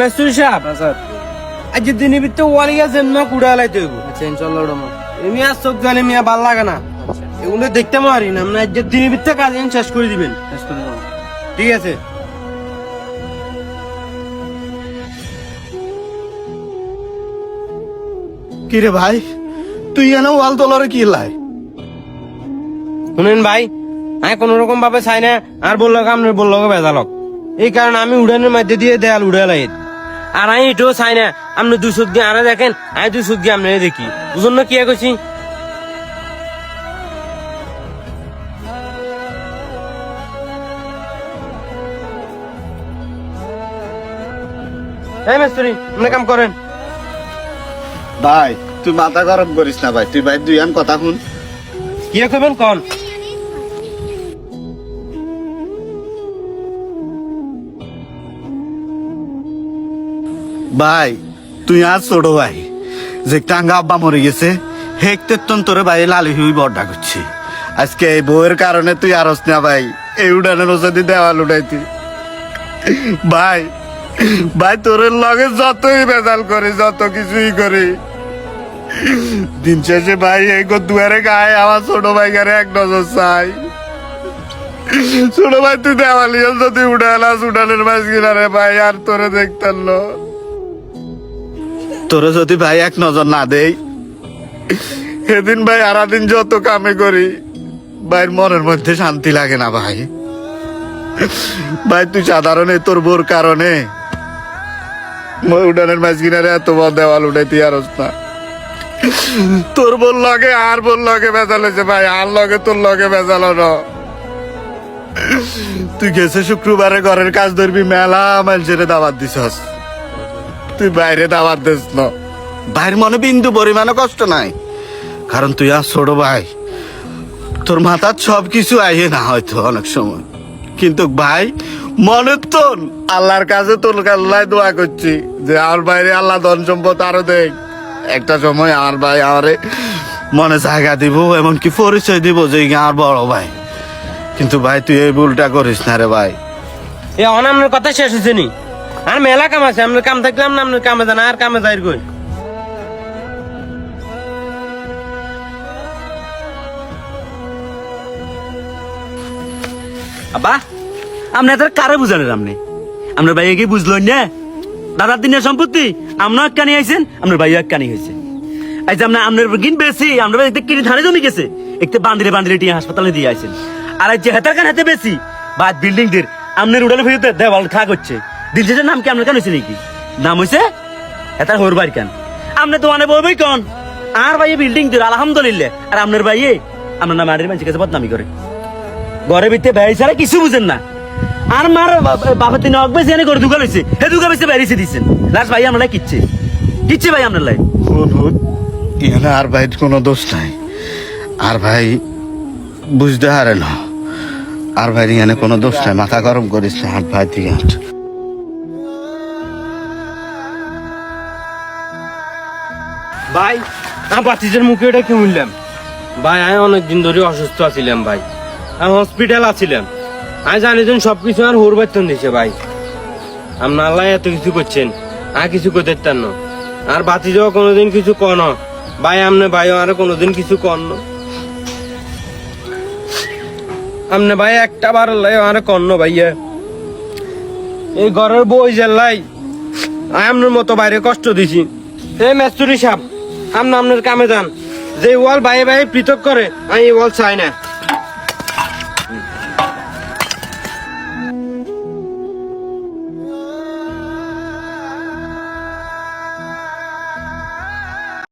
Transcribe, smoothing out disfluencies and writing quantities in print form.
মেসুরি সাহেব স্যার আজ দিনের ভিতরে ওয়ালিয়া জেন কুড়া লাইতে হইব আচ্ছা ইনশাআল্লাহ ওড়ামো। এমনি আর চোখ জানে মিয়া ভাল লাগে না এগুলো দেখতে পারি না মানে আজ দিনের ভিতরে কাজ শেষ করে দিবেন শেষ করে দেবো। ঠিক আছে কিরে ভাই তুই এনে ওয়াল তোলারে কি লাই? শুনেন ভাই আমি কোন রকম ভাবে চাই না আর বললো আপনার বললো বেজালক এই কারণে আমি উড়ানের মধ্যে দিয়ে দেয়াল উড়ে লাই আর আমি এটাও চাই না আপনি দুই চোখ দিয়ে আরে দেখেন আমি দুই চোখ দিয়ে আপনারা দেখি বুঝুন না কি করছি এই মিস্ত্রি আপনি কাম করেন ভাই তুই মাথা গরম করিস না ভাই, তুই ভাই দুই আন কথা শুন। কি করবেন কন ভাই তুই আজ ছোট ভাই যে টাঙ্গা আব্বা মরে গেছে হেকতে তোরে ভাই লালি হুই বড় করছি আজকে এই বউয়ের কারণে তুই আরস না ভাই এই উড়ানের ওষুধ দেওয়াল উঠাইতি ভাই ভাই তোর লগে যতই বেজাল করে যত কিছুই করে দিন শেষে ভাই এই দুয়ারে গায়ে আমার ছোট ভাই গারে এক নজর চাই ছোট ভাই তুই দেওয়ালি যদি উঠালাস উঠানের মাছ কিনারে ভাই আর তোরে দেখতাম তোরে যদি ভাই এক নজর না দেই সেদিন ভাই আরাদিন যত কামে করি ভাইয়ের মনের মধ্যে শান্তি লাগে না ভাই ভাই তুই সাধারণ তোর বোর কারণে উঠানের মাছ কিনারে এত বড় দেওয়াল উঠাইতি আরস না তোর বোর লগে আর বোর লগে বেজাল হয়েছে ভাই আর লগে তোর লগে বেজাল না তুই গেছে শুক্রবারে ঘরের কাজ ধরবি মেলা মানুষের দাওয়াত দিছস তুই বাইরে দাওয়াত দিস না ভাইয়ের মনে বিন্দু পরিমাণে কষ্ট নাই কারণ তুই আর ছোট ভাই তোর মাথার সব কিছু আইয়ে না হয়তো অনেক সময় কিন্তু ভাই মনে তো আল্লাহর কাছে তোর আল্লাহ দোয়া করছি যে আর বাইরে আল্লাহ ধন সম্পদ আরো দেখ একটা সময় আর ভাই আরে মনে জায়গা দিব এমনকি পরিচয় দিব যে আর বড় ভাই কিন্তু ভাই তুই এই ভুলটা করিস না রে ভাই এ অনামনের কথা শেষ হয়েছে নি আর মেলা কাম আছে আপনার কাম থাকলাম না আপনার কামে যান আর কামে যাই কই আব্বা আপনি এত কারে বুঝালেন আপনি আপনার ভাইয়া কি বুঝলো না দাদার দিনের সম্পত্তি আপনার কানি আইছেন আপনার ভাইয়া কানি হয়েছে আজ আপনার কিন বেশি আপনার ভাই কিনে ধানে জমি গেছে একটু বান্দিরে টিয়া হাসপাতালে দিয়ে আইছেন আর যে হেতার কান হাতে বেশি বা বিল্ডিং দের আপনার উড়ালে ভিতরে দেওয়াল খা করছে দিন শেষের নাম কি আপনার কান হয়েছে নাকি নাম হয়েছে হেতার হোর বাড়ি কান আপনি তো মানে বলবেই কন আর ভাইয়ে বিল্ডিং দের আলহামদুলিল্লাহ আর আপনার ভাইয়ে আপনার নাম আড়ির মানুষের কাছে বদনামি করে ঘরের ভিতরে বেড়াই ছাড়া কিছু বুঝেন না আর মার বাপের তিন অগবে জেনে করে দুকা লইছে হে দুকা বেশি বেরিয়েছে দিচ্ছেন লাস্ট ভাই আমরা কিচ্ছে কিচ্ছে ভাই আপনার লাই এখানে আর ভাই কোনো দোষ নাই আর ভাই বুঝতে হারে না আর ভাই এখানে কোনো দোষ নাই মাথা গরম করিস না হাত ভাই থেকে হাট ভাই আমি বাতিজের মুখে এটা কি বললাম ভাই আমি অনেকদিন ধরে অসুস্থ আছিলাম ভাই আমি হসপিটাল আছিলাম আমি জানি যে সবকিছু আর হোর বেতন দিছে ভাই আপনার আল্লাহ এত কিছু করছেন আর কিছু করতে পারতেন না আর বাতিজাও কোনোদিন কিছু কন ভাই আমনে ভাই আর কোনোদিন কিছু কন না আমনে ভাই একটা বার লাই আর কন্ন ভাইয়া এই ঘরের বই জেলাই আপনার মতো বাইরে কষ্ট দিছি এই মেস্তুরি সাহেব আপনার কামে যান যে ওয়াল বাইরে বাইরে পৃথক করে আমি এই ওয়াল চাই না